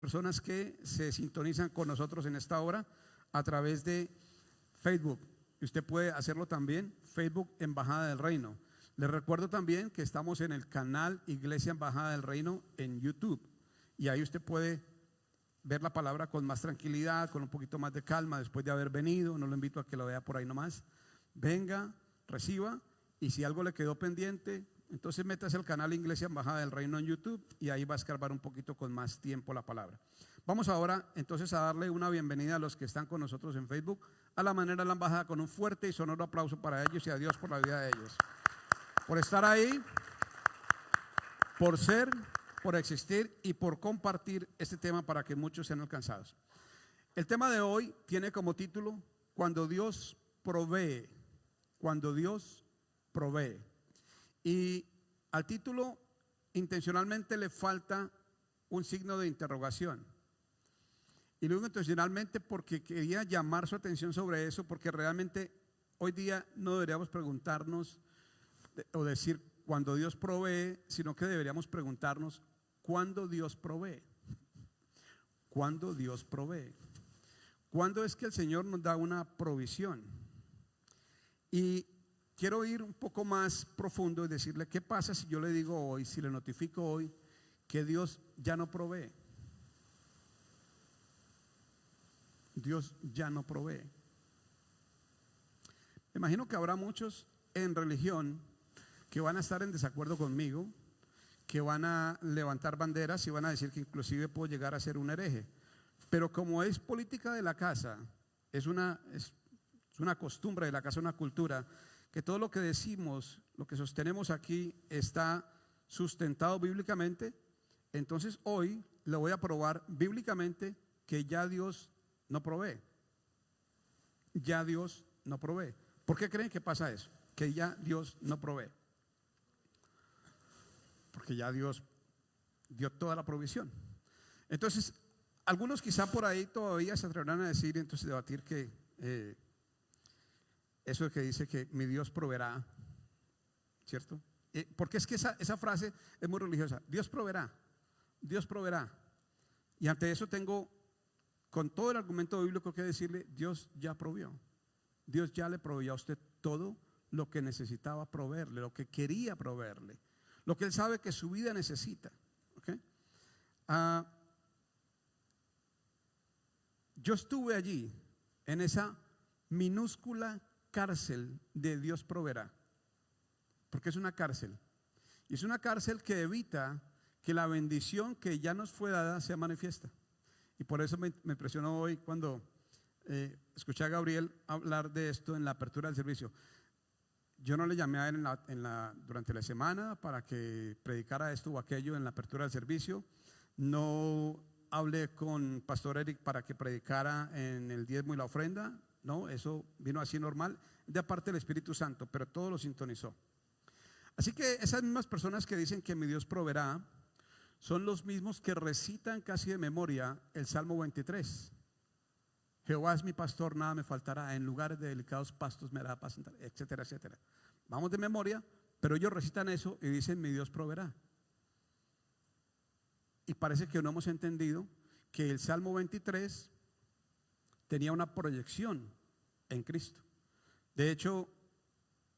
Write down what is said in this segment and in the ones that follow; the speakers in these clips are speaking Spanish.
personas que se sintonizan con nosotros en esta hora a través de Facebook. Y usted puede hacerlo también, Facebook Embajada del Reino. Les recuerdo también que estamos en el canal Iglesia Embajada del Reino en YouTube. Y ahí usted puede ver la palabra con más tranquilidad, con un poquito más de calma después de haber venido. No lo invito a que lo vea por ahí nomás. Venga, reciba, y si algo le quedó pendiente, entonces métase al canal Iglesia Embajada del Reino en YouTube y ahí va a escarbar un poquito con más tiempo la palabra. Vamos ahora entonces a darle una bienvenida a los que están con nosotros en Facebook, a la manera de la embajada, con un fuerte y sonoro aplauso para ellos y a Dios por la vida de ellos, por estar ahí, por ser, por existir y por compartir este tema para que muchos sean alcanzados. El tema de hoy tiene como título: Cuando Dios provee. Cuando Dios provee. Y al título intencionalmente le falta un signo de interrogación. Y lo digo intencionalmente porque quería llamar su atención sobre eso, porque realmente hoy día no deberíamos preguntarnos o decir cuando Dios provee, sino que deberíamos preguntarnos cuándo Dios provee. ¿Cuándo Dios provee? ¿Cuándo es que el Señor nos da una provisión? Y quiero ir un poco más profundo y decirle qué pasa si yo le digo hoy, si le notifico hoy que Dios ya no provee. Dios ya no provee. Me imagino que habrá muchos en religión que van a estar en desacuerdo conmigo, que van a levantar banderas y van a decir que inclusive puedo llegar a ser un hereje. Pero como es política de la casa, es una costumbre de la casa, una cultura, que todo lo que decimos, lo que sostenemos aquí está sustentado bíblicamente. Entonces hoy le voy a probar bíblicamente que ya Dios no provee. Ya Dios no provee. ¿Por qué creen que pasa eso? Que ya Dios no provee. Porque ya Dios dio toda la provisión. Entonces, algunos quizá por ahí todavía se atreverán a decir, entonces debatir que eso es que dice que mi Dios proveerá, ¿cierto? Porque es que esa frase es muy religiosa. Dios proveerá, Dios proveerá. Y ante eso tengo, con todo el argumento bíblico, que decirle: Dios ya provió. Dios ya le proveyó a usted todo lo que necesitaba proveerle, lo que quería proveerle, lo que Él sabe que su vida necesita. ¿Okay? Yo estuve allí, en esa minúscula cárcel de Dios proveerá, porque es una cárcel, y es una cárcel que evita que la bendición que ya nos fue dada sea manifiesta. Y por eso me impresionó hoy cuando escuché a Gabriel hablar de esto en la apertura del servicio. Yo no le llamé a él durante la semana para que predicara esto o aquello en la apertura del servicio. No hablé con Pastor Eric para que predicara en el diezmo y la ofrenda. No, eso vino así normal, de parte del Espíritu Santo, pero todo lo sintonizó. Así que esas mismas personas que dicen que mi Dios proveerá son los mismos que recitan casi de memoria el Salmo 23. Jehová es mi pastor, nada me faltará, en lugares de delicados pastos me hará apacentar, etcétera, etcétera. Vamos de memoria, pero ellos recitan eso y dicen: mi Dios proveerá. Y parece que no hemos entendido que el Salmo 23 tenía una proyección en Cristo. De hecho,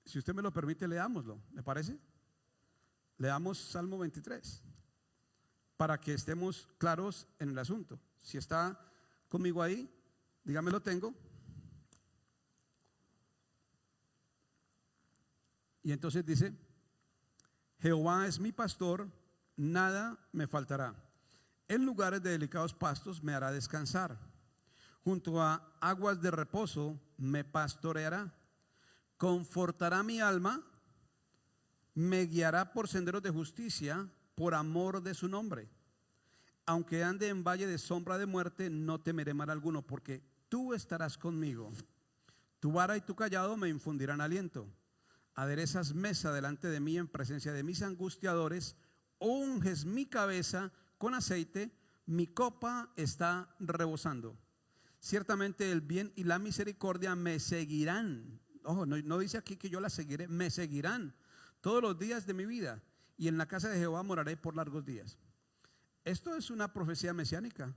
si usted me lo permite, leámoslo, ¿le parece? Leamos Salmo 23 para que estemos claros en el asunto. Si está conmigo ahí, dígame lo tengo. Y entonces dice: Jehová es mi pastor, nada me faltará. En lugares de delicados pastos me hará descansar. Junto a aguas de reposo me pastoreará. Confortará mi alma, me guiará por senderos de justicia por amor de su nombre. Aunque ande en valle de sombra de muerte, no temeré mal alguno, porque tú estarás conmigo. Tu vara y tu cayado me infundirán aliento. Aderezas mesa delante de mí en presencia de mis angustiadores. Unges mi cabeza con aceite, mi copa está rebosando. Ciertamente el bien y la misericordia me seguirán. Ojo, no dice aquí que yo la seguiré, me seguirán todos los días de mi vida, y en la casa de Jehová moraré por largos días. Esto es una profecía mesiánica.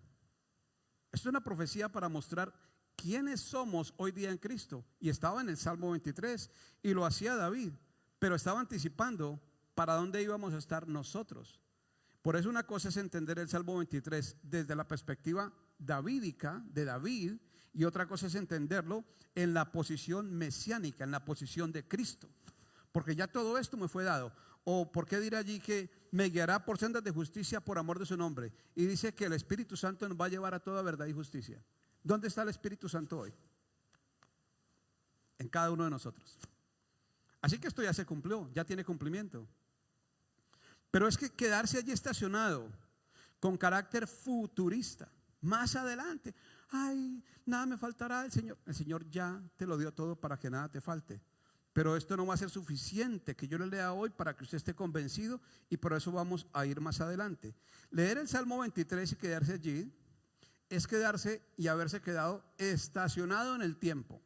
Esto es una profecía para mostrar quiénes somos hoy día en Cristo. Y estaba en el Salmo 23 y lo hacía David, pero estaba anticipando para dónde íbamos a estar nosotros. Por eso una cosa es entender el Salmo 23 desde la perspectiva davídica de David, y otra cosa es entenderlo en la posición mesiánica, en la posición de Cristo. Porque ya todo esto me fue dado. O por qué dirá allí que me guiará por sendas de justicia por amor de su nombre. Y dice que el Espíritu Santo nos va a llevar a toda verdad y justicia. ¿Dónde está el Espíritu Santo hoy? En cada uno de nosotros. Así que esto ya se cumplió, ya tiene cumplimiento. Pero es que quedarse allí estacionado con carácter futurista, más adelante, ay, nada me faltará, el Señor ya te lo dio todo para que nada te falte. Pero esto no va a ser suficiente que yo le lea hoy para que usted esté convencido, y por eso vamos a ir más adelante. Leer el Salmo 23 y quedarse allí es quedarse y haberse quedado estacionado en el tiempo.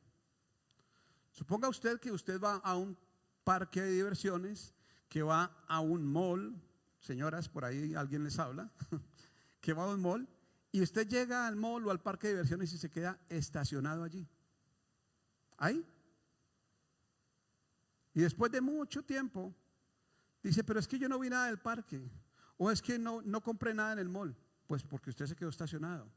Suponga usted que usted va a un parque de diversiones, que va a un mall, señoras, por ahí alguien les habla, que va a un mall, y usted llega al mall o al parque de diversiones y se queda estacionado allí. Ahí. Y después de mucho tiempo dice, pero es que yo no vi nada del parque, o es que no compré nada en el mall. Pues porque usted se quedó estacionado.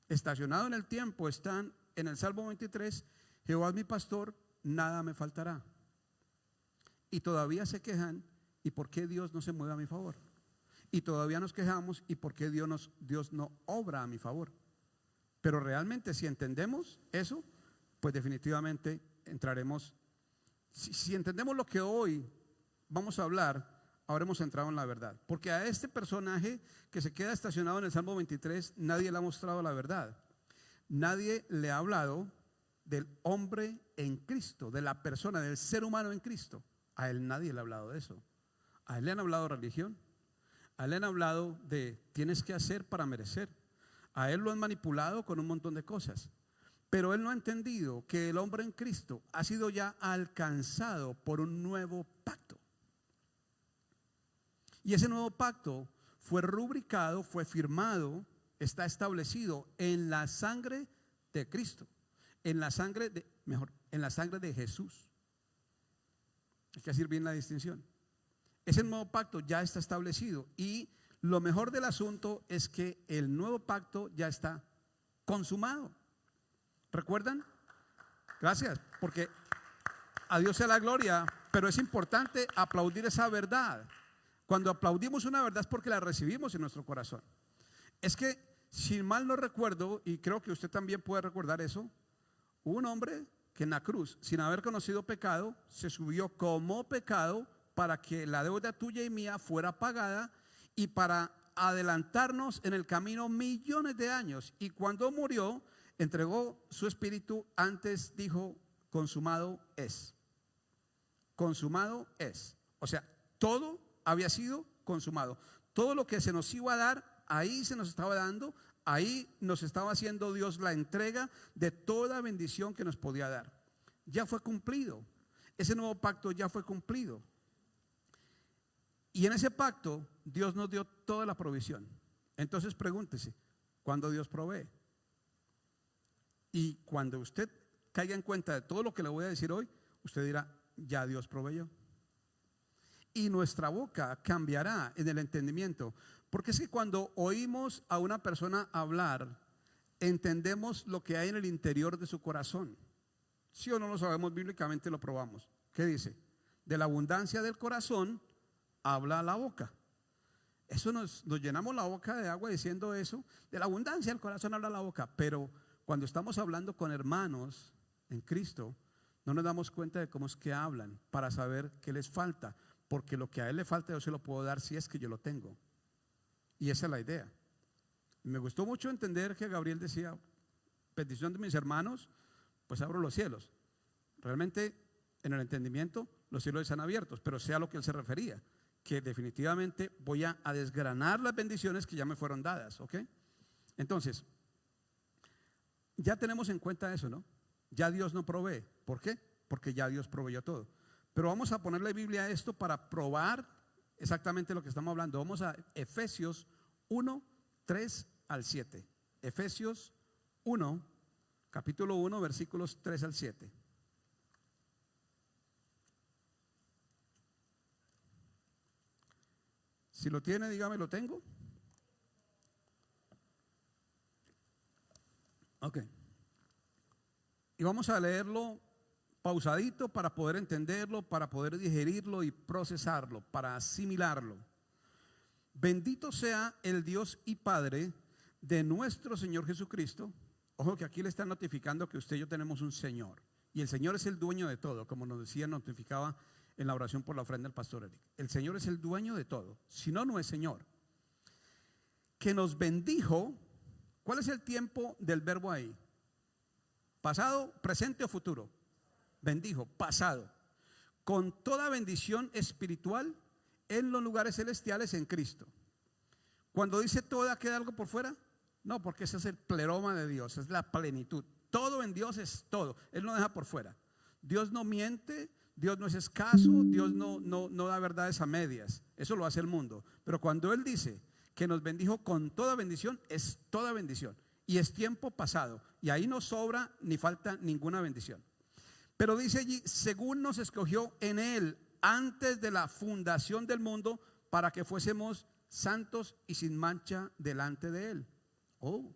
Estacionado en el tiempo están en el Salmo 23, Jehová es mi pastor, nada me faltará. Y todavía se quejan, ¿y por qué Dios no se mueve a mi favor? Y todavía nos quejamos, ¿y por qué Dios no obra a mi favor? Pero realmente si entendemos eso, pues definitivamente entraremos. Si entendemos lo que hoy vamos a hablar, habremos entrado en la verdad. Porque a este personaje que se queda estacionado en el Salmo 23, nadie le ha mostrado la verdad. Nadie le ha hablado del hombre en Cristo, de la persona, del ser humano en Cristo. A él nadie le ha hablado de eso. A él le han hablado de religión. A él le han hablado de tienes que hacer para merecer. A él lo han manipulado con un montón de cosas. Pero él no ha entendido que el hombre en Cristo ha sido ya alcanzado por un nuevo pacto. Y ese nuevo pacto fue rubricado, fue firmado, está establecido en la sangre de Cristo, en la sangre de Jesús. Hay que decir bien la distinción. Ese nuevo pacto ya está establecido, y lo mejor del asunto es que el nuevo pacto ya está consumado. ¿Recuerdan? Gracias, porque a Dios sea la gloria, pero es importante aplaudir esa verdad. Cuando aplaudimos una verdad es porque la recibimos en nuestro corazón. Es que, si mal no recuerdo, y creo que usted también puede recordar eso, hubo un hombre que en la cruz, sin haber conocido pecado, se subió como pecado para que la deuda tuya y mía fuera pagada, y para adelantarnos en el camino millones de años. Y cuando murió, entregó su espíritu. Antes dijo, consumado es. Consumado es. O sea, todo había sido consumado. Todo lo que se nos iba a dar, ahí se nos estaba dando. Ahí nos estaba haciendo Dios la entrega de toda bendición que nos podía dar. Ya fue cumplido. Ese nuevo pacto ya fue cumplido. Y en ese pacto Dios nos dio toda la provisión. Entonces pregúntese, ¿cuándo Dios provee? Y cuando usted caiga en cuenta de todo lo que le voy a decir hoy, usted dirá, ya Dios proveyó. Y nuestra boca cambiará en el entendimiento. Porque es que cuando oímos a una persona hablar, entendemos lo que hay en el interior de su corazón. Si o no lo sabemos bíblicamente, lo probamos. ¿Qué dice? De la abundancia del corazón habla la boca. Eso nos llenamos la boca de agua diciendo eso. De la abundancia del corazón habla la boca. Pero cuando estamos hablando con hermanos en Cristo, no nos damos cuenta de cómo es que hablan, para saber qué les falta. Porque lo que a él le falta yo se lo puedo dar si es que yo lo tengo. Y esa es la idea. Me gustó mucho entender que Gabriel decía, petición de mis hermanos, pues abro los cielos. Realmente en el entendimiento los cielos están abiertos, pero sea lo que él se refería, que definitivamente voy a desgranar las bendiciones que ya me fueron dadas, ¿ok? Entonces, ya tenemos en cuenta eso, ¿no? Ya Dios no provee. ¿Por qué? Porque ya Dios proveyó todo. Pero vamos a ponerle Biblia a esto para probar exactamente lo que estamos hablando. Vamos a Efesios 1, 3 al 7. Efesios 1, capítulo 1, versículos 3 al 7. Si lo tiene, dígame, ¿lo tengo? Ok. Y vamos a leerlo pausadito para poder entenderlo, para poder digerirlo y procesarlo, para asimilarlo. Bendito sea el Dios y Padre de nuestro Señor Jesucristo. Ojo que aquí le están notificando que usted y yo tenemos un Señor. Y el Señor es el dueño de todo, como nos decía, notificaba en la oración por la ofrenda del pastor Eric. El Señor es el dueño de todo, si no, no es Señor. Que nos bendijo. ¿Cuál es el tiempo del verbo ahí? ¿Pasado, presente o futuro? Bendijo, pasado. Con toda bendición espiritual en los lugares celestiales en Cristo. Cuando dice toda, ¿queda algo por fuera? No, porque ese es el pleroma de Dios, es la plenitud. Todo en Dios es todo, Él no deja por fuera. Dios no miente, Dios no es escaso, Dios no da verdades a medias. Eso lo hace el mundo. Pero cuando Él dice que nos bendijo con toda bendición, es toda bendición. Y es tiempo pasado. Y ahí no sobra ni falta ninguna bendición. Pero dice allí, según nos escogió en Él antes de la fundación del mundo, para que fuésemos santos y sin mancha delante de Él. Oh,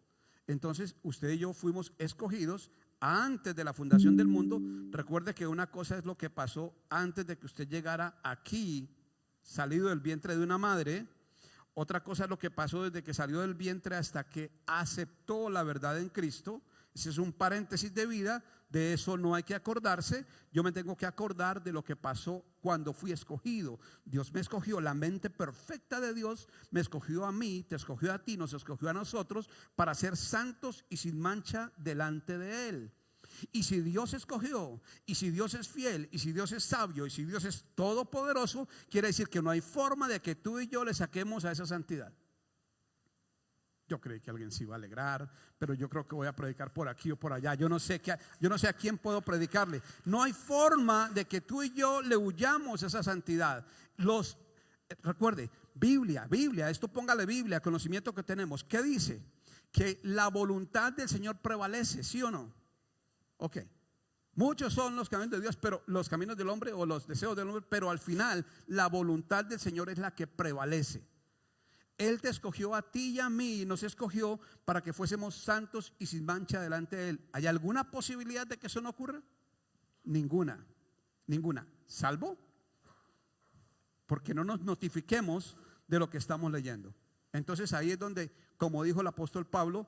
entonces usted y yo fuimos escogidos antes de la fundación del mundo. Recuerde que una cosa es lo que pasó antes de que usted llegara aquí, salido del vientre de una madre. Otra cosa es lo que pasó desde que salió del vientre hasta que aceptó la verdad en Cristo. Ese es un paréntesis de vida. De eso no hay que acordarse. Yo me tengo que acordar de lo que pasó cuando fui escogido. Dios me escogió, la mente perfecta de Dios me escogió a mí, te escogió a ti, nos escogió a nosotros para ser santos y sin mancha delante de Él. Y si Dios escogió, y si Dios es fiel, y si Dios es sabio, y si Dios es todopoderoso, quiere decir que no hay forma de que tú y yo le saquemos a esa santidad. Yo creí que alguien se iba a alegrar, pero yo creo que voy a predicar por aquí o por allá. Yo no sé a quién puedo predicarle. No hay forma de que tú y yo le huyamos a esa santidad. Recuerde, Biblia, esto póngale Biblia, conocimiento que tenemos. ¿Qué dice? Que la voluntad del Señor prevalece, ¿sí o no? Ok. Muchos son los caminos de Dios, pero los caminos del hombre o los deseos del hombre, pero al final la voluntad del Señor es la que prevalece. Él te escogió a ti y a mí y nos escogió para que fuésemos santos y sin mancha delante de Él. ¿Hay alguna posibilidad de que eso no ocurra? Ninguna, salvo porque no nos notifiquemos de lo que estamos leyendo. Entonces ahí es donde, como dijo el apóstol Pablo,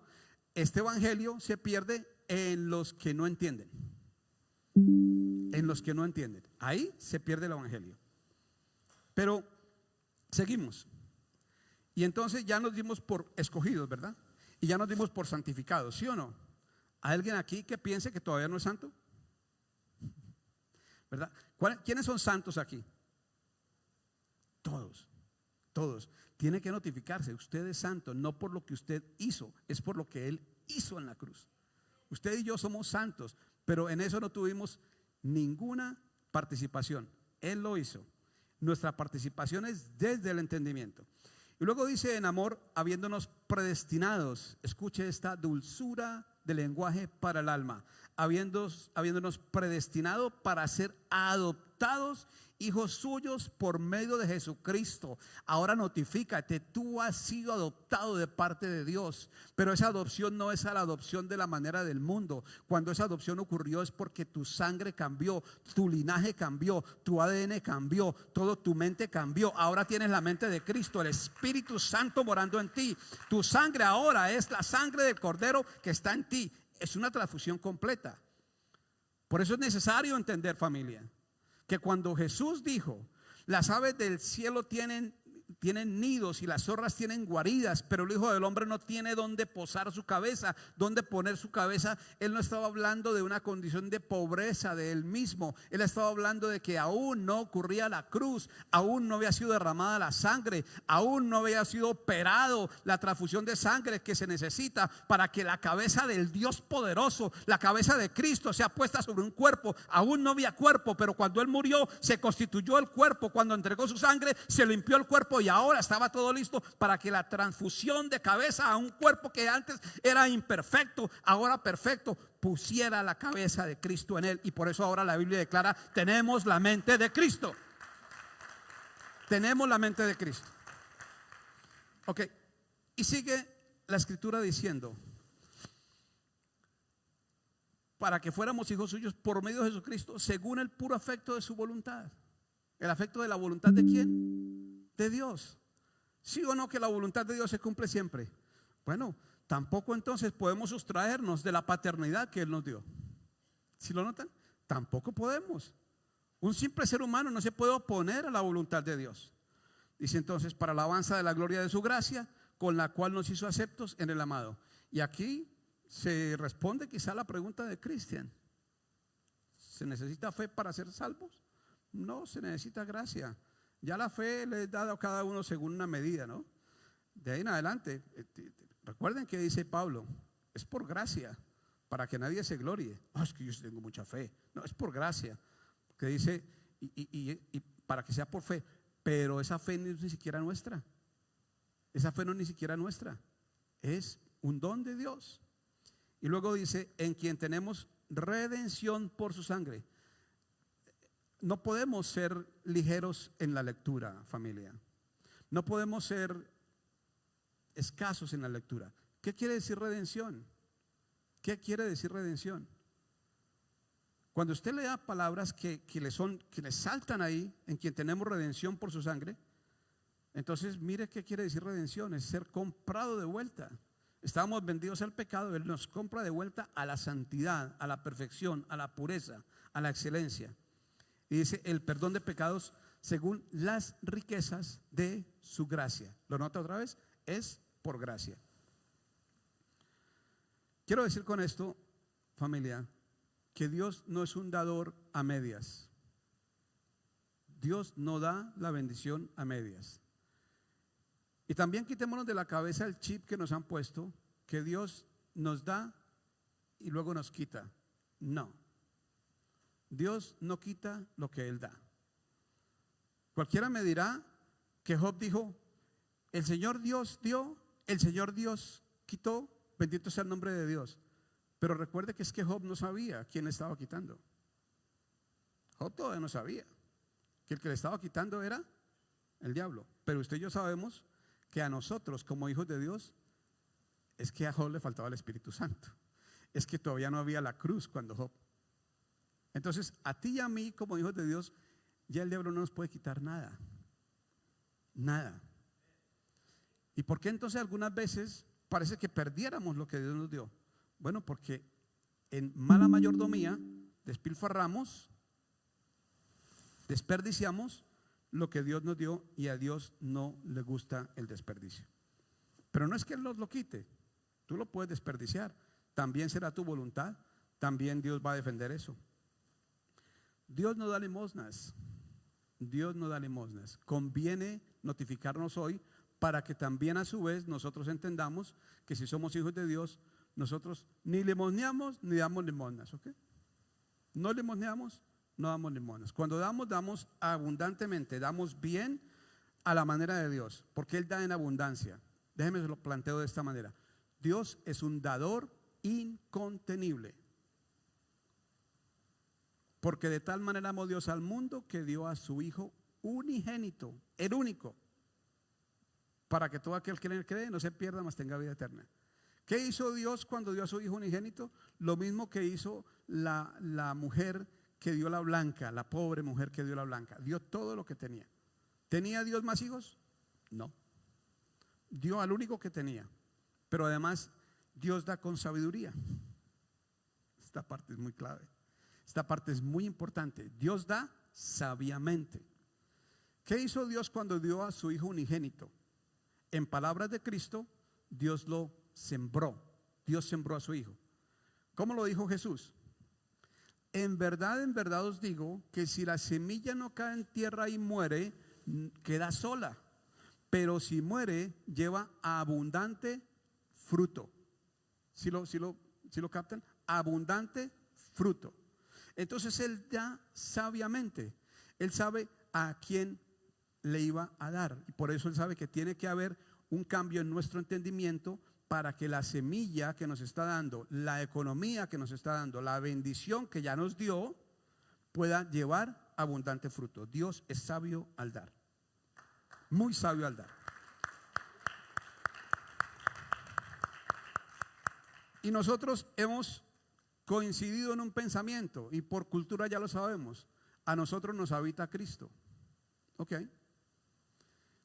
este evangelio se pierde en los que no entienden. En los que no entienden. Ahí se pierde el evangelio. Pero seguimos. Y entonces ya nos dimos por escogidos, ¿verdad? Y ya nos dimos por santificados, ¿sí o no? ¿Hay alguien aquí que piense que todavía no es santo? ¿Verdad? ¿Quiénes son santos aquí? Todos. Tiene que notificarse, usted es santo, no por lo que usted hizo, es por lo que Él hizo en la cruz. Usted y yo somos santos, pero en eso no tuvimos ninguna participación. Él lo hizo. Nuestra participación es desde el entendimiento. Y luego dice, en amor, habiéndonos predestinados, escuche esta dulzura de lenguaje para el alma, habiéndonos predestinado para ser adoptados hijos suyos por medio de Jesucristo. Ahora notifícate, tú has sido adoptado de parte de Dios, pero esa adopción no es la adopción de la manera del mundo. Cuando esa adopción ocurrió es porque tu sangre cambió, tu linaje cambió, tu ADN cambió, todo tu mente cambió. Ahora tienes la mente de Cristo, el Espíritu Santo morando en ti. Tu sangre ahora es la sangre del Cordero que está en ti. Es una transfusión completa. Por eso es necesario entender, familia, que cuando Jesús dijo, las aves del cielo tienen tienen nidos y las zorras tienen guaridas, pero el Hijo del Hombre no tiene dónde posar su cabeza, dónde poner su cabeza. Él no estaba hablando de una condición de pobreza de él mismo. Él estaba hablando de que aún no ocurría la cruz, aún no había sido derramada la sangre, aún no había sido operado la transfusión de sangre que se necesita para que la cabeza del Dios poderoso, la cabeza de Cristo, sea puesta sobre un cuerpo. Aún no había cuerpo, pero cuando Él murió se constituyó el cuerpo. Cuando entregó su sangre se limpió el cuerpo y ahora estaba todo listo para que la transfusión de cabeza a un cuerpo que antes era imperfecto, ahora perfecto, pusiera la cabeza de Cristo en él. Y por eso ahora la Biblia declara: tenemos la mente de Cristo. Tenemos la mente de Cristo. Ok, y sigue la escritura diciendo: para que fuéramos hijos suyos por medio de Jesucristo, según el puro afecto de su voluntad. ¿El afecto de la voluntad de quién? De Dios. ¿Sí o no que la voluntad de Dios se cumple siempre? Bueno, tampoco entonces podemos sustraernos de la paternidad que Él nos dio. ¿Sí lo notan? Tampoco podemos. Un simple ser humano no se puede oponer a la voluntad de Dios. Dice entonces: para alabanza de la gloria de su gracia, con la cual nos hizo aceptos en el amado. Y aquí se responde quizá la pregunta de Cristian: ¿se necesita fe para ser salvos? No, se necesita gracia. Ya la fe le es dada a cada uno según una medida, ¿no? De ahí en adelante, recuerden que dice Pablo: es por gracia, para que nadie se glorie. Es que yo tengo mucha fe. No, es por gracia. Que dice, y para que sea por fe. Pero esa fe no es ni siquiera nuestra. Esa fe no es ni siquiera nuestra. Es un don de Dios. Y luego dice: en quien tenemos redención por su sangre. No podemos ser ligeros en la lectura, familia. No podemos ser escasos en la lectura. ¿Qué quiere decir redención? ¿Qué quiere decir redención? Cuando usted lea palabras que le saltan ahí: en quien tenemos redención por su sangre, entonces mire qué quiere decir redención. Es ser comprado de vuelta. Estábamos vendidos al pecado, Él nos compra de vuelta a la santidad, a la perfección, a la pureza, a la excelencia. Y dice: el perdón de pecados según las riquezas de su gracia. ¿Lo nota otra vez? Es por gracia. Quiero decir con esto, familia, que Dios no es un dador a medias. Dios no da la bendición a medias. Y también quitémonos de la cabeza el chip que nos han puesto, que Dios nos da y luego nos quita. No. Dios no quita lo que Él da. Cualquiera me dirá que Job dijo: el Señor Dios dio, el Señor Dios quitó, bendito sea el nombre de Dios. Pero recuerde que es que Job no sabía quién le estaba quitando. Job todavía no sabía que el que le estaba quitando era el diablo. Pero usted y yo sabemos que a nosotros como hijos de Dios, es que a Job le faltaba el Espíritu Santo. Es que todavía no había la cruz cuando Job. Entonces a ti y a mí como hijos de Dios, ya el diablo no nos puede quitar nada. Nada. ¿Y por qué entonces algunas veces parece que perdiéramos lo que Dios nos dio? Bueno, porque en mala mayordomía despilfarramos, desperdiciamos lo que Dios nos dio, y a Dios no le gusta el desperdicio. Pero no es que Él nos lo quite, tú lo puedes desperdiciar, también será tu voluntad, también Dios va a defender eso. Dios no da limosnas. Dios no da limosnas. Conviene notificarnos hoy para que también a su vez nosotros entendamos que si somos hijos de Dios, nosotros ni limosneamos ni damos limosnas, ¿ok? No limosneamos, no damos limosnas. Cuando damos, damos abundantemente, damos bien a la manera de Dios, porque Él da en abundancia. Déjeme se lo planteo de esta manera: Dios es un dador incontenible. Porque de tal manera amó Dios al mundo que dio a su Hijo unigénito, el único, para que todo aquel que en él cree no se pierda, mas tenga vida eterna. ¿Qué hizo Dios cuando dio a su Hijo unigénito? Lo mismo que hizo la mujer que dio la blanca, la pobre mujer que dio la blanca. Dio todo lo que tenía. ¿Tenía Dios más hijos? No. Dio al único que tenía. Pero además Dios da con sabiduría. Esta parte es muy clave. Esta parte es muy importante. Dios da sabiamente. ¿Qué hizo Dios cuando dio a su Hijo unigénito? En palabras de Cristo, Dios lo sembró. Dios sembró a su Hijo. ¿Cómo lo dijo Jesús? En verdad os digo que si la semilla no cae en tierra y muere, queda sola. Pero si muere, lleva abundante fruto. ¿Sí lo captan? Abundante fruto. Entonces Él da sabiamente. Él sabe a quién le iba a dar. Y por eso Él sabe que tiene que haber un cambio en nuestro entendimiento para que la semilla que nos está dando, la economía que nos está dando, la bendición que ya nos dio, pueda llevar abundante fruto. Dios es sabio al dar. Muy sabio al dar. Y nosotros hemos coincidido en un pensamiento, y por cultura ya lo sabemos, a nosotros nos habita Cristo. Ok.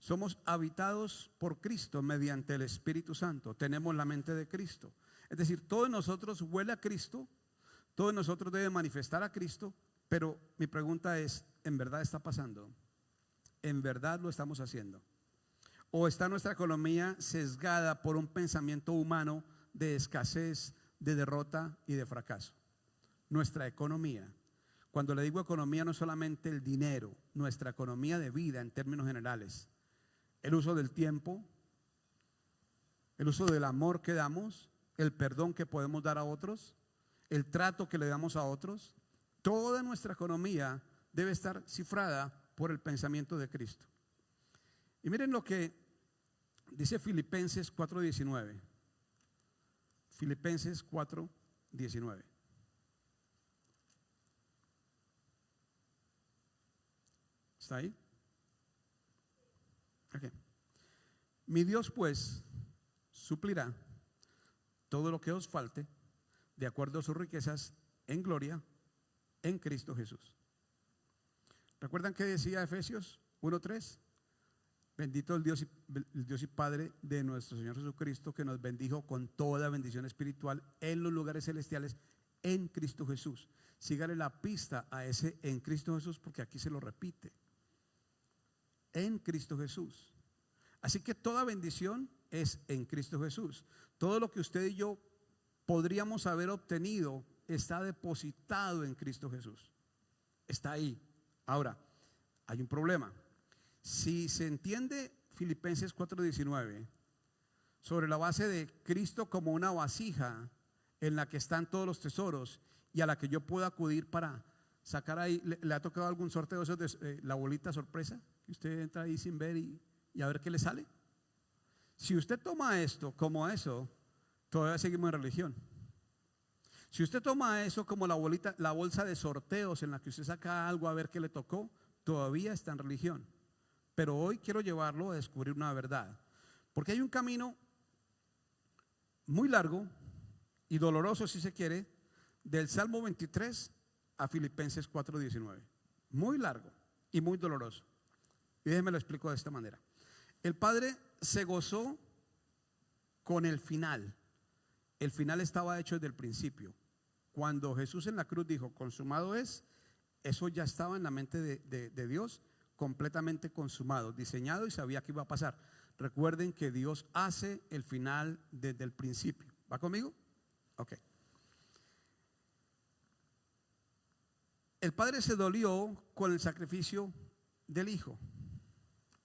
Somos habitados por Cristo mediante el Espíritu Santo. Tenemos la mente de Cristo. Es decir, todo en nosotros huele a Cristo, todo en nosotros debe manifestar a Cristo, pero mi pregunta es, ¿en verdad está pasando? ¿En verdad lo estamos haciendo? ¿O está nuestra economía sesgada por un pensamiento humano de escasez, de derrota y de fracaso? Nuestra economía. Cuando le digo economía, no solamente el dinero, nuestra economía de vida en términos generales. El uso del tiempo, el uso del amor que damos, el perdón que podemos dar a otros, el trato que le damos a otros. Toda nuestra economía debe estar cifrada por el pensamiento de Cristo. Y miren lo que dice Filipenses 4:19. Filipenses 4:19. ¿Está ahí? Okay. Mi Dios pues suplirá todo lo que os falte de acuerdo a sus riquezas en gloria en Cristo Jesús. ¿Recuerdan qué decía Efesios 1:3? Bendito el Dios y Padre de nuestro Señor Jesucristo, que nos bendijo con toda bendición espiritual en los lugares celestiales en Cristo Jesús. Sígale la pista a ese en Cristo Jesús, porque aquí se lo repite. En Cristo Jesús. Así que toda bendición es en Cristo Jesús. Todo lo que usted y yo podríamos haber obtenido está depositado en Cristo Jesús. Está ahí. Ahora, hay un problema. Si se entiende Filipenses 4:19 sobre la base de Cristo como una vasija en la que están todos los tesoros y a la que yo puedo acudir para sacar ahí, ¿le ha tocado algún sorteo de esos de la bolita sorpresa? Que usted entra ahí sin ver y a ver qué le sale. Si usted toma esto como eso, todavía seguimos en religión. Si usted toma eso como la bolsa de sorteos en la que usted saca algo a ver qué le tocó, todavía está en religión. Pero hoy quiero llevarlo a descubrir una verdad, porque hay un camino muy largo y doloroso, si se quiere, del Salmo 23 a Filipenses 4:19. Muy largo y muy doloroso. Y déjenme lo explico de esta manera. El Padre se gozó con el final. El final estaba hecho desde el principio. Cuando Jesús en la cruz dijo, consumado es, eso ya estaba en la mente de Dios, completamente consumado, diseñado, y sabía que iba a pasar. Recuerden que Dios hace el final desde el principio. ¿Va conmigo? Ok. El Padre se dolió con el sacrificio del Hijo,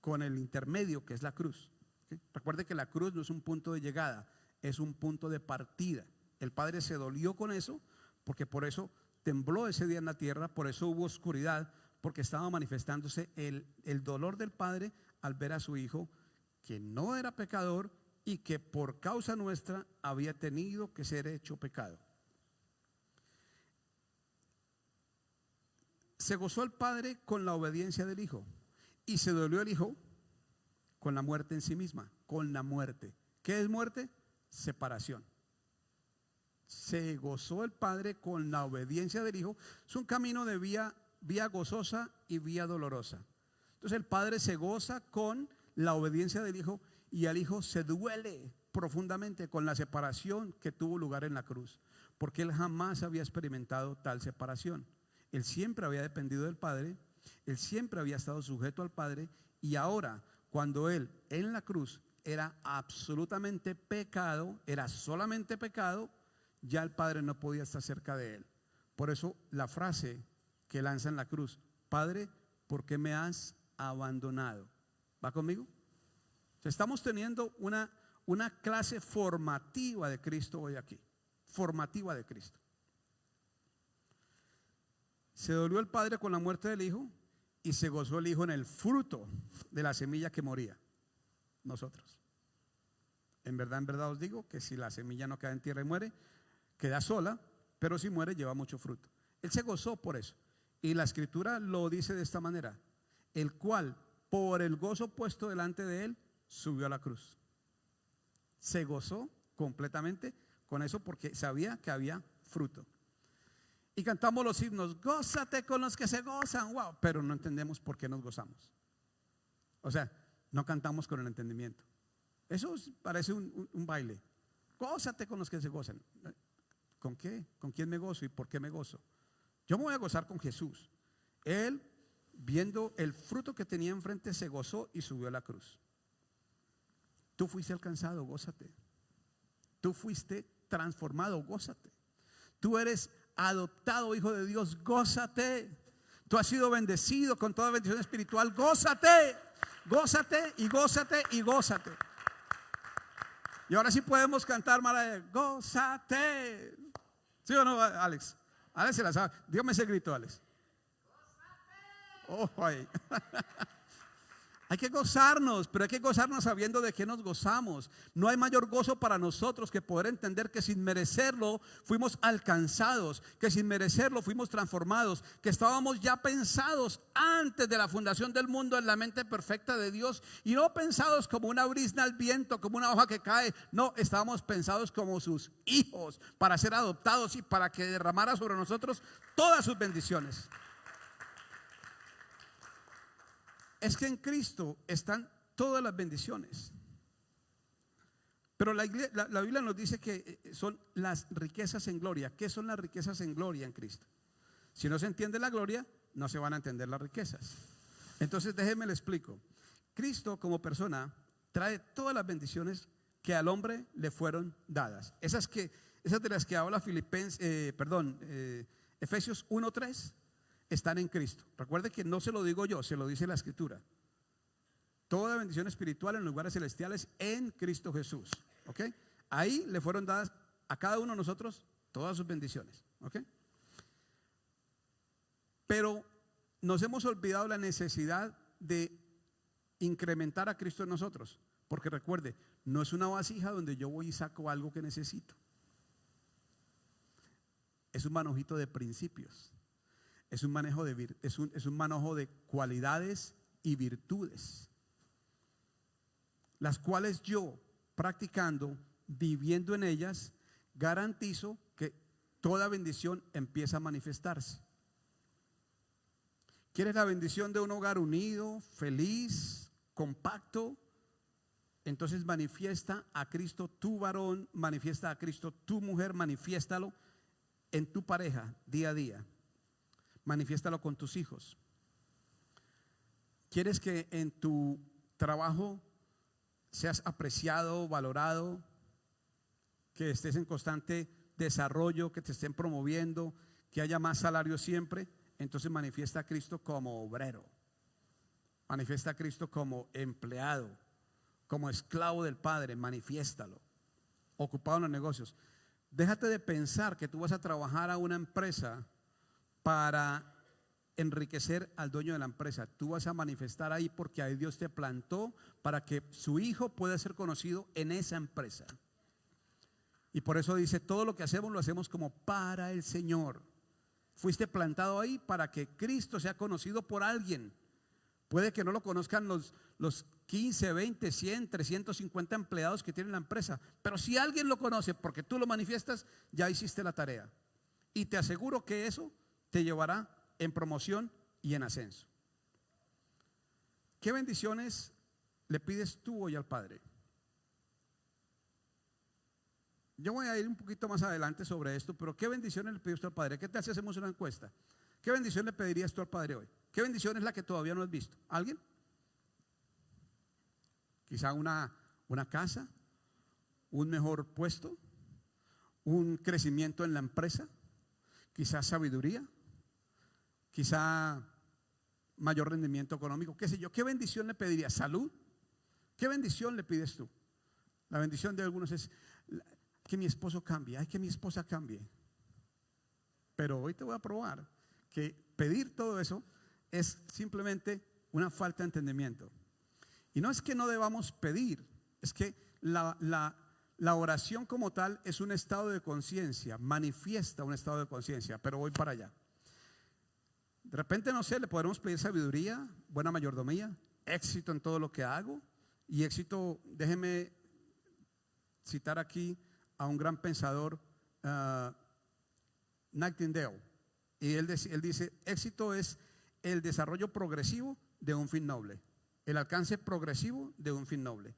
con el intermedio que es la cruz. ¿Sí? Recuerde que la cruz no es un punto de llegada, es un punto de partida. El Padre se dolió con eso, porque por eso tembló ese día en la tierra, por eso hubo oscuridad, porque estaba manifestándose el dolor del Padre al ver a su Hijo, que no era pecador y que por causa nuestra había tenido que ser hecho pecado. Se gozó el Padre con la obediencia del Hijo y se dolió el Hijo con la muerte en sí misma, con la muerte. ¿Qué es muerte? Separación. Se gozó el Padre con la obediencia del Hijo. Es un camino de vía gozosa y vía dolorosa. Entonces el Padre se goza con la obediencia del Hijo y el Hijo se duele profundamente con la separación que tuvo lugar en la cruz, porque Él jamás había experimentado tal separación. Él siempre había dependido del Padre Él siempre había estado sujeto al Padre y ahora, cuando Él en la cruz era absolutamente pecado, era solamente pecado, ya el Padre no podía estar cerca de Él. Por eso la frase que lanza en la cruz: Padre, ¿por qué me has abandonado? ¿Va conmigo? Estamos teniendo una clase formativa de Cristo hoy aquí. Formativa de Cristo. Se dolió el Padre con la muerte del Hijo y se gozó el Hijo en el fruto de la semilla que moría. Nosotros. En verdad os digo que si la semilla no queda en tierra y muere, queda sola, pero si muere lleva mucho fruto. Él se gozó por eso. Y la Escritura lo dice de esta manera: el cual por el gozo puesto delante de él subió a la cruz. Se gozó completamente con eso porque sabía que había fruto. Y cantamos los himnos: gózate con los que se gozan, wow, pero no entendemos por qué nos gozamos. O sea, no cantamos con el entendimiento. Eso parece un baile. Gózate con los que se gozan. ¿Con qué? ¿Con quién me gozo y por qué me gozo? Yo me voy a gozar con Jesús. Él, viendo el fruto que tenía enfrente, se gozó y subió a la cruz. Tú fuiste alcanzado, gózate. Tú fuiste transformado, gózate. Tú eres adoptado hijo de Dios, gózate. Tú has sido bendecido con toda bendición espiritual, gózate. Gózate y gózate y gózate. Y ahora sí podemos cantar, Mara, gózate. ¿Sí o no, Alex? Alex se la sabe. Dígame ese grito, Alex. Oh, ay. Hay que gozarnos, pero hay que gozarnos sabiendo de qué nos gozamos. No hay mayor gozo para nosotros que poder entender que sin merecerlo fuimos alcanzados, que sin merecerlo fuimos transformados, que estábamos ya pensados antes de la fundación del mundo en la mente perfecta de Dios, y no pensados como una brisna al viento, como una hoja que cae. No, estábamos pensados como sus hijos, para ser adoptados y para que derramara sobre nosotros todas sus bendiciones. Es que en Cristo están todas las bendiciones. Pero la Biblia nos dice que son las riquezas en gloria. ¿Qué son las riquezas en gloria en Cristo? Si no se entiende la gloria, no se van a entender las riquezas. Entonces déjenme le explico. Cristo como persona trae todas las bendiciones que al hombre le fueron dadas. Esas de las que habla Efesios 1:3. Están en Cristo. Recuerde que no se lo digo yo, se lo dice la Escritura. Toda bendición espiritual en lugares celestiales en Cristo Jesús. ¿Ok? Ahí le fueron dadas a cada uno de nosotros todas sus bendiciones. ¿Ok? Pero nos hemos olvidado la necesidad de incrementar a Cristo en nosotros. Porque recuerde, no es una vasija donde yo voy y saco algo que necesito. Es un manojito de principios. Es un manojo de cualidades y virtudes, las cuales yo, practicando, viviendo en ellas, garantizo que toda bendición empieza a manifestarse. ¿Quieres la bendición de un hogar unido, feliz, compacto? Entonces manifiesta a Cristo tu varón, manifiesta a Cristo tu mujer, manifiéstalo en tu pareja día a día. Manifiéstalo con tus hijos. ¿Quieres que en tu trabajo seas apreciado, valorado, que estés en constante desarrollo, que te estén promoviendo, que haya más salario siempre? Entonces manifiesta a Cristo como obrero, manifiesta a Cristo como empleado, como esclavo del Padre, manifiéstalo. Ocupado en los negocios. Déjate de pensar que tú vas a trabajar a una empresa para enriquecer al dueño de la empresa. Tú vas a manifestar ahí porque ahí Dios te plantó para que su hijo pueda ser conocido en esa empresa. Y por eso dice: todo lo que hacemos lo hacemos como para el Señor. Fuiste plantado ahí para que Cristo sea conocido por alguien. Puede que no lo conozcan los 15, 20, 100, 350 empleados que tiene la empresa, pero si alguien lo conoce porque tú lo manifiestas, ya hiciste la tarea. Y te aseguro que eso te llevará en promoción y en ascenso. ¿Qué bendiciones le pides tú hoy al Padre? Yo voy a ir un poquito más adelante sobre esto, pero ¿qué bendiciones le pides tú al Padre? ¿Qué tal si hacemos una encuesta? ¿Qué bendición le pedirías tú al Padre hoy? ¿Qué bendición es la que todavía no has visto? ¿Alguien? Quizá una casa, un mejor puesto, un crecimiento en la empresa, quizá sabiduría, quizá mayor rendimiento económico, qué sé yo. ¿Qué bendición le pedirías? ¿Salud? ¿Qué bendición le pides tú? La bendición de algunos es que mi esposo cambie, ay, que mi esposa cambie. Pero hoy te voy a probar que pedir todo eso es simplemente una falta de entendimiento. Y no es que no debamos pedir, es que la oración como tal es un estado de conciencia, manifiesta un estado de conciencia, pero voy para allá. De repente, no sé, le podremos pedir sabiduría, buena mayordomía, éxito en todo lo que hago. Y éxito, déjeme citar aquí a un gran pensador, Nightingale. Y él dice, éxito es el desarrollo progresivo de un fin noble, el alcance progresivo de un fin noble.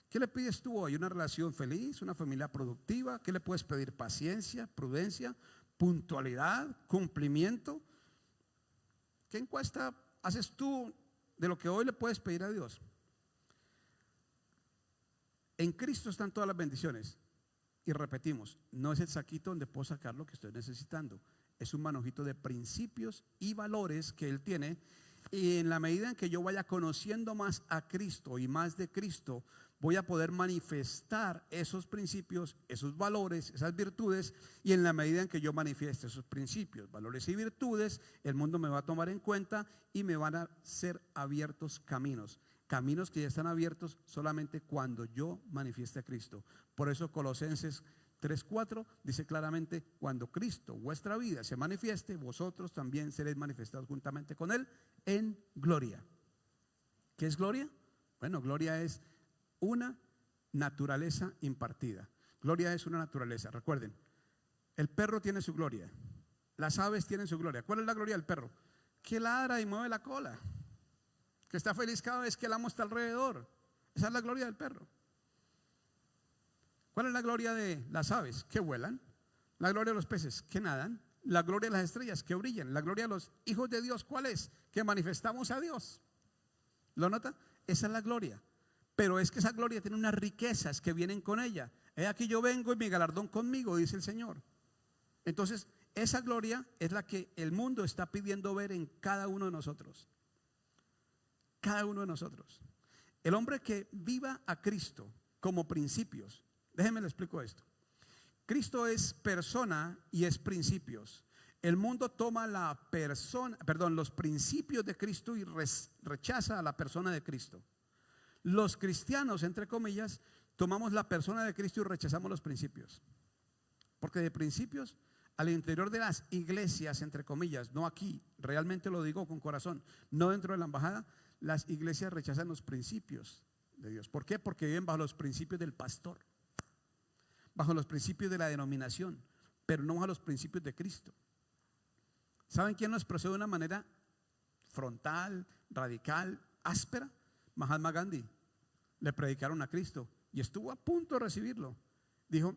¿Qué le pides tú hoy? ¿Una relación feliz? ¿Una familia productiva? ¿Qué le puedes pedir? Paciencia, prudencia, puntualidad, cumplimiento. ¿Qué encuesta haces tú de lo que hoy le puedes pedir a Dios? En Cristo están todas las bendiciones. Y repetimos, no es el saquito donde puedo sacar lo que estoy necesitando. Es un manojito de principios y valores que Él tiene. Y en la medida en que yo vaya conociendo más a Cristo y más de Cristo, voy a poder manifestar esos principios, esos valores, esas virtudes. Y en la medida en que yo manifieste esos principios, valores y virtudes, el mundo me va a tomar en cuenta y me van a ser abiertos caminos. Caminos que ya están abiertos solamente cuando yo manifieste a Cristo. Por eso Colosenses 3:4 dice claramente: cuando Cristo, vuestra vida, se manifieste, vosotros también seréis manifestados juntamente con Él en gloria. ¿Qué es gloria? Bueno, gloria es una naturaleza impartida. Gloria es una naturaleza. Recuerden, el perro tiene su gloria, las aves tienen su gloria. ¿Cuál es la gloria del perro? Que ladra y mueve la cola, que está feliz cada vez que el amo está alrededor. Esa es la gloria del perro. ¿Cuál es la gloria de las aves? Que vuelan. La gloria de los peces, que nadan. La gloria de las estrellas, que brillan. La gloria de los hijos de Dios, ¿cuál es? Que manifestamos a Dios. ¿Lo nota? Esa es la gloria. Pero es que esa gloria tiene unas riquezas que vienen con ella. He aquí yo vengo y mi galardón conmigo, dice el Señor. Entonces, esa gloria es la que el mundo está pidiendo ver en cada uno de nosotros. Cada uno de nosotros. El hombre que viva a Cristo como principios. Déjenme le explico esto. Cristo es persona y es principios. El mundo toma los principios de Cristo y rechaza a la persona de Cristo. Los cristianos, entre comillas, tomamos la persona de Cristo y rechazamos los principios. Porque de principios, al interior de las iglesias, entre comillas, no aquí, realmente lo digo con corazón, no dentro de la embajada, las iglesias rechazan los principios de Dios. ¿Por qué? Porque viven bajo los principios del pastor, bajo los principios de la denominación, pero no bajo los principios de Cristo. ¿Saben quién lo expresó de una manera frontal, radical, áspera? Mahatma Gandhi. Le predicaron a Cristo y estuvo a punto de recibirlo. Dijo: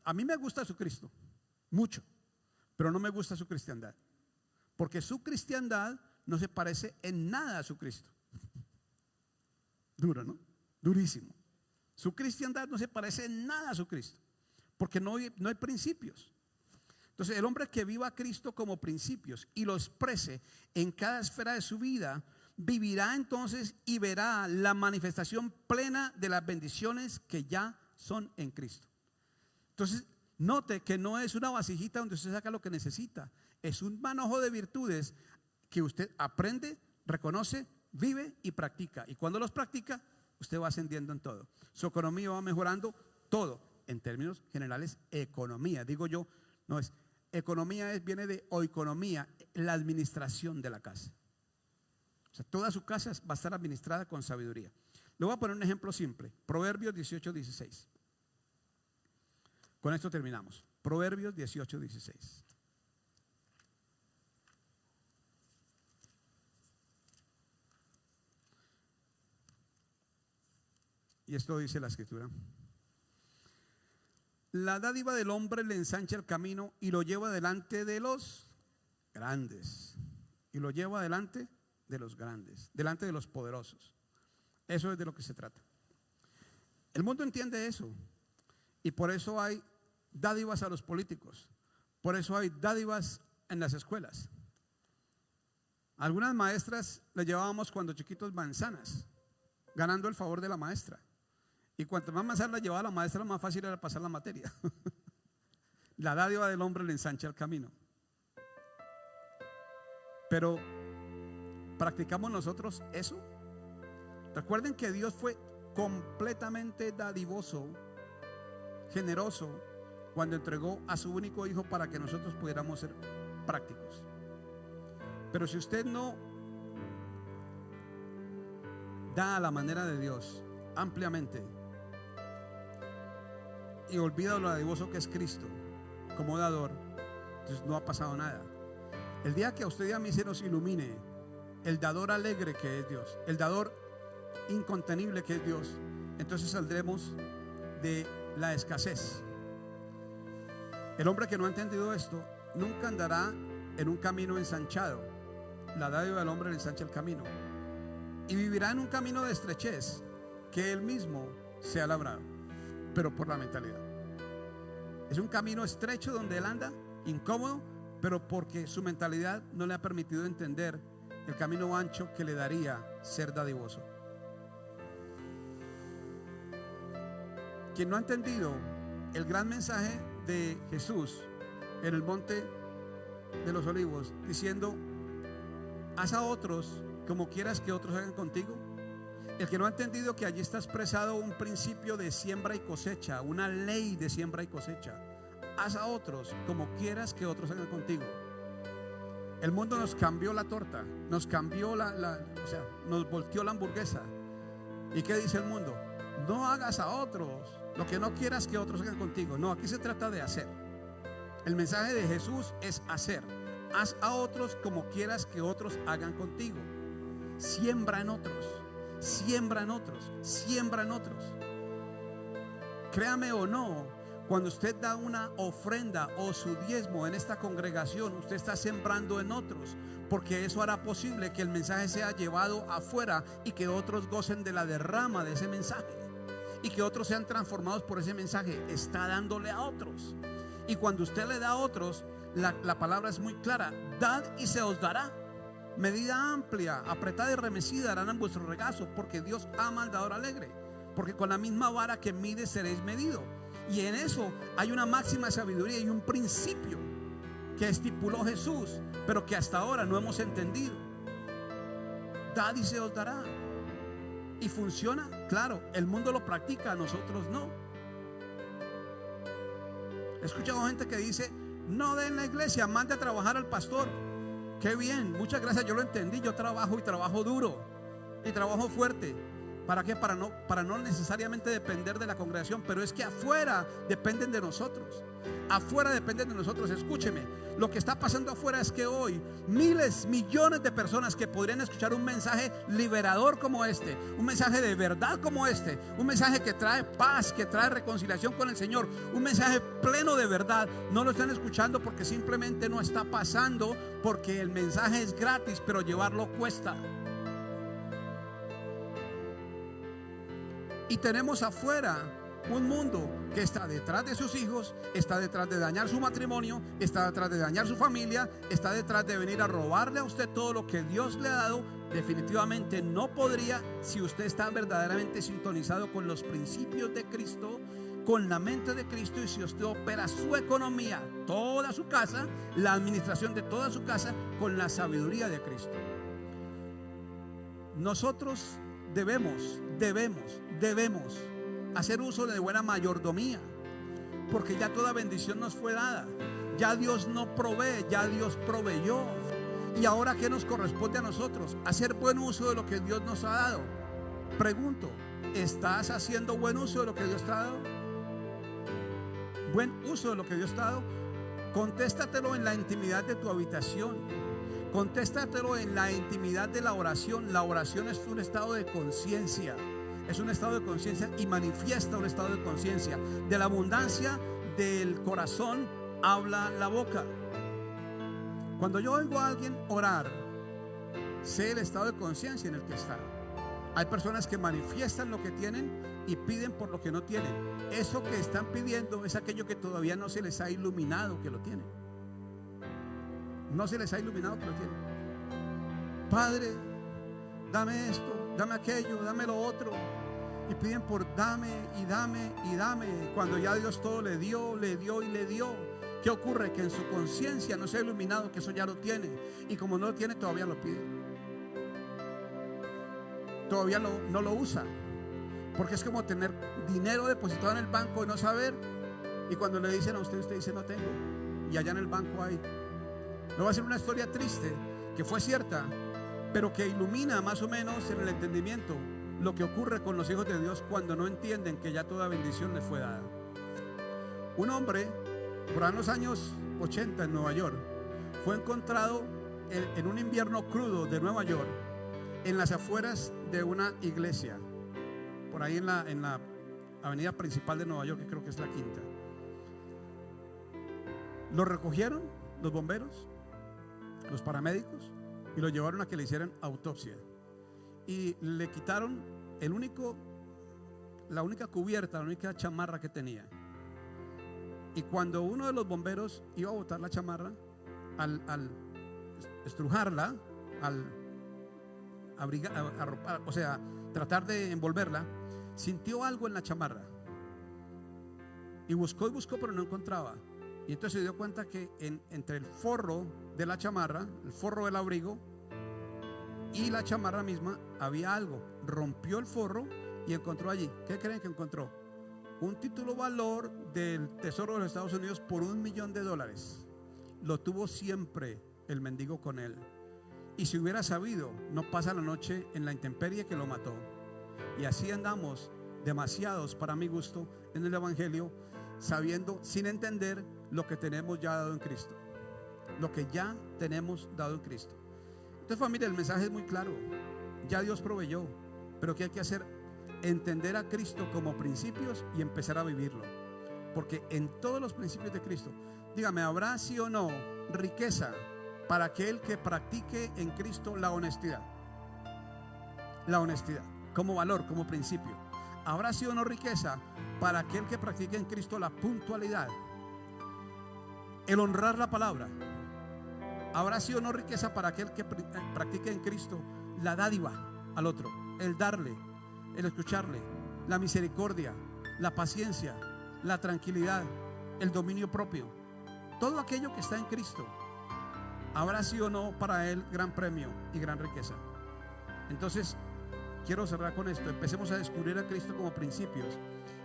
a mí me gusta su Cristo, mucho, pero no me gusta su cristiandad, porque su cristiandad no se parece en nada a su Cristo. Duro, ¿no? Durísimo. Su cristiandad no se parece en nada a su Cristo, porque no hay principios. Entonces, el hombre que viva a Cristo como principios y lo exprese en cada esfera de su vida, vivirá entonces y verá la manifestación plena de las bendiciones que ya son en Cristo. Entonces, note que no es una vasijita donde usted saca lo que necesita, es un manojo de virtudes que usted aprende, reconoce, vive y practica. Y cuando los practica, usted va ascendiendo en todo. Su economía va mejorando, todo. En términos generales, economía, digo yo, no es economía, viene de oikonomía, la administración de la casa. O sea, toda su casa va a estar administrada con sabiduría. Le voy a poner un ejemplo simple. Proverbios 18:16. Con esto terminamos. Proverbios 18:16. Y esto dice la escritura: la dádiva del hombre le ensancha el camino y lo lleva delante de los grandes. Y lo lleva delante de los grandes, delante de los poderosos. Eso es de lo que se trata. El mundo entiende eso y por eso hay dádivas a los políticos, por eso hay dádivas en las escuelas. Algunas maestras le llevábamos cuando chiquitos manzanas, ganando el favor de la maestra. Y cuanto más manzanas le llevaba la maestra, más fácil era pasar la materia. La dádiva del hombre le ensancha el camino. Pero ¿practicamos nosotros eso? Recuerden que Dios fue completamente dadivoso, generoso, cuando entregó a su único hijo para que nosotros pudiéramos ser prácticos. Pero si usted no da a la manera de Dios ampliamente y olvida lo dadivoso que es Cristo como dador, entonces no ha pasado nada. El día que a usted y a mí se nos ilumine el dador alegre que es Dios, el dador incontenible que es Dios, entonces saldremos de la escasez. El hombre que no ha entendido esto nunca andará en un camino ensanchado. La dádiva del hombre le ensancha el camino y vivirá en un camino de estrechez que él mismo se ha labrado, pero por la mentalidad. Es un camino estrecho donde él anda, incómodo, pero porque su mentalidad no le ha permitido entender el camino ancho que le daría ser dadivoso. Quien no ha entendido el gran mensaje de Jesús en el monte de los olivos, diciendo: haz a otros como quieras que otros hagan contigo. El que no ha entendido que allí está expresado un principio de siembra y cosecha, una ley de siembra y cosecha. Haz a otros como quieras que otros hagan contigo. El mundo nos cambió la torta, nos cambió nos volteó la hamburguesa. ¿Y qué dice el mundo? No hagas a otros lo que no quieras que otros hagan contigo. No, aquí se trata de hacer. El mensaje de Jesús es hacer. Haz a otros como quieras que otros hagan contigo. Siembra en otros, siembra en otros, siembra en otros. Créame o no, cuando usted da una ofrenda o su diezmo en esta congregación, usted está sembrando en otros, porque eso hará posible que el mensaje sea llevado afuera y que otros gocen de la derrama de ese mensaje y que otros sean transformados por ese mensaje. Está dándole a otros. Y cuando usted le da a otros, la palabra es muy clara: dad y se os dará. Medida amplia, apretada y remecida harán en vuestro regazo, porque Dios ama al dador alegre. Porque con la misma vara que mides seréis medido. Y en eso hay una máxima sabiduría y un principio que estipuló Jesús, pero que hasta ahora no hemos entendido. Dad y se os dará. ¿Y funciona? Claro, el mundo lo practica, nosotros no. He escuchado gente que dice: no den la iglesia, mande a trabajar al pastor. Qué bien, muchas gracias, yo lo entendí. Yo trabajo y trabajo duro y trabajo fuerte. ¿Para qué? Para no necesariamente depender de la congregación, pero es que afuera dependen de nosotros. Afuera dependen de nosotros. Escúcheme, lo que está pasando afuera es que hoy miles, millones de personas que podrían escuchar un mensaje liberador como este, un mensaje de verdad como este, un mensaje que trae paz, que trae reconciliación con el Señor, un mensaje pleno de verdad, no lo están escuchando porque simplemente no está pasando, porque el mensaje es gratis, pero llevarlo cuesta. Y tenemos afuera un mundo que está detrás de sus hijos, está detrás de dañar su matrimonio, está detrás de dañar su familia, está detrás de venir a robarle a usted todo lo que Dios le ha dado. Definitivamente no podría, si usted está verdaderamente sintonizado con los principios de Cristo, con la mente de Cristo, y si usted opera su economía, toda su casa, la administración de toda su casa, con la sabiduría de Cristo. Nosotros debemos hacer uso de buena mayordomía, porque ya toda bendición nos fue dada. Ya Dios no provee, ya Dios proveyó. Y ahora, ¿qué nos corresponde a nosotros? Hacer buen uso de lo que Dios nos ha dado. Pregunto, ¿estás haciendo buen uso de lo que Dios te ha dado? Buen uso de lo que Dios te ha dado. Contéstatelo en la intimidad de tu habitación. Contéstatelo en la intimidad de la oración. La oración es un estado de conciencia. Es un estado de conciencia y manifiesta un estado de conciencia. De la abundancia del corazón habla la boca. Cuando yo oigo a alguien orar, sé el estado de conciencia en el que está. Hay personas que manifiestan lo que tienen y piden por lo que no tienen. Eso que están pidiendo es aquello que todavía no se les ha iluminado que lo tienen. No se les ha iluminado que lo tienen. Padre, dame esto, dame aquello, dame lo otro. Y piden por dame y dame y dame, cuando ya Dios todo le dio, le dio y le dio. ¿Qué ocurre? Que en su conciencia no se ha iluminado que eso ya lo tiene. Y como no lo tiene, todavía lo pide. Todavía no lo usa. Porque es como tener dinero depositado en el banco y no saber. Y cuando le dicen a usted, usted dice no tengo. Y allá en el banco hay. No va a ser una historia triste, que fue cierta, pero que ilumina más o menos en el entendimiento lo que ocurre con los hijos de Dios cuando no entienden que ya toda bendición les fue dada. Un hombre, por ahí en los años 80 en Nueva York, fue encontrado en un invierno crudo de Nueva York, en las afueras de una iglesia, por ahí en la avenida principal de Nueva York, que creo que es la Quinta. Lo recogieron los bomberos, los paramédicos, y lo llevaron a que le hicieran autopsia. Y le quitaron la única cubierta, la única chamarra que tenía. Y cuando uno de los bomberos iba a botar la chamarra, al estrujarla, al arropar, o sea, tratar de envolverla, sintió algo en la chamarra. Y buscó, pero no encontraba. Y entonces se dio cuenta que entre el forro de la chamarra, el forro del abrigo y la chamarra misma, había algo. Rompió el forro y encontró allí. ¿Qué creen que encontró? Un título valor del Tesoro de los Estados Unidos por $1.000.000. Lo tuvo siempre el mendigo con él. Y si hubiera sabido, no pasa la noche en la intemperie que lo mató. Y así andamos demasiados, para mi gusto, en el Evangelio, sabiendo, sin entender lo que tenemos ya dado en Cristo. Lo que ya tenemos dado en Cristo. Entonces, familia, el mensaje es muy claro. Ya Dios proveyó, pero ¿qué hay que hacer? Entender a Cristo como principios y empezar a vivirlo. Porque en todos los principios de Cristo, dígame, ¿habrá sí o no riqueza para aquel que practique en Cristo la honestidad? La honestidad como valor, como principio. ¿Habrá sí o no riqueza para aquel que practique en Cristo la puntualidad? El honrar la palabra. ¿Habrá sí o no riqueza para aquel que practique en Cristo la dádiva al otro? El darle, el escucharle, la misericordia, la paciencia, la tranquilidad, el dominio propio. Todo aquello que está en Cristo. ¿Habrá sí o no para él gran premio y gran riqueza? Entonces, quiero cerrar con esto. Empecemos a descubrir a Cristo como principios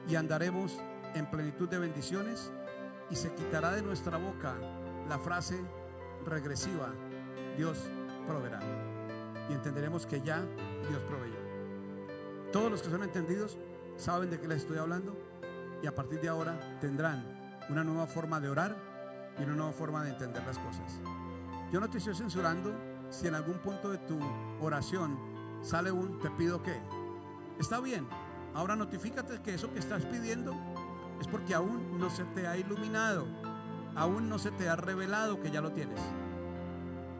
y andaremos en plenitud de bendiciones, y se quitará de nuestra boca la frase regresiva: Dios proveerá, y entenderemos que ya Dios proveyó. Todos los que son entendidos saben de qué les estoy hablando, y a partir de ahora tendrán una nueva forma de orar y una nueva forma de entender las cosas. Yo no te estoy censurando si en algún punto de tu oración sale un te pido que. Está bien, ahora notifícate que eso que estás pidiendo es porque aún no se te ha iluminado, aún no se te ha revelado que ya lo tienes.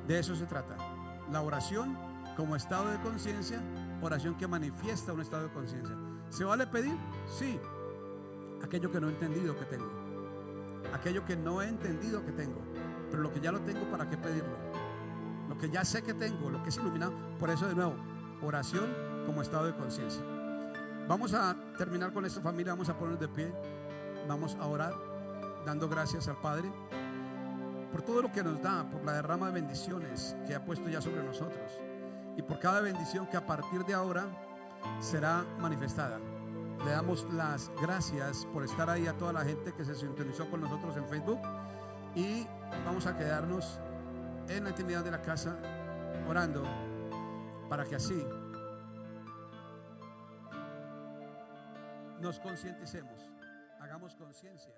De eso se trata. La oración como estado de conciencia, oración que manifiesta un estado de conciencia. ¿Se vale pedir? Sí. Aquello que no he entendido que tengo, aquello que no he entendido que tengo, pero lo que ya lo tengo, ¿para qué pedirlo? Lo que ya sé que tengo, lo que es iluminado. Por eso, de nuevo, oración como estado de conciencia. Vamos a terminar con esto, familia. Vamos a ponernos de pie. Vamos a orar dando gracias al Padre por todo lo que nos da, por la derrama de bendiciones que ha puesto ya sobre nosotros, y por cada bendición que a partir de ahora será manifestada. Le damos las gracias por estar ahí a toda la gente que se sintonizó con nosotros en Facebook, y vamos a quedarnos en la intimidad de la casa orando para que así nos concienticemos, hagamos conciencia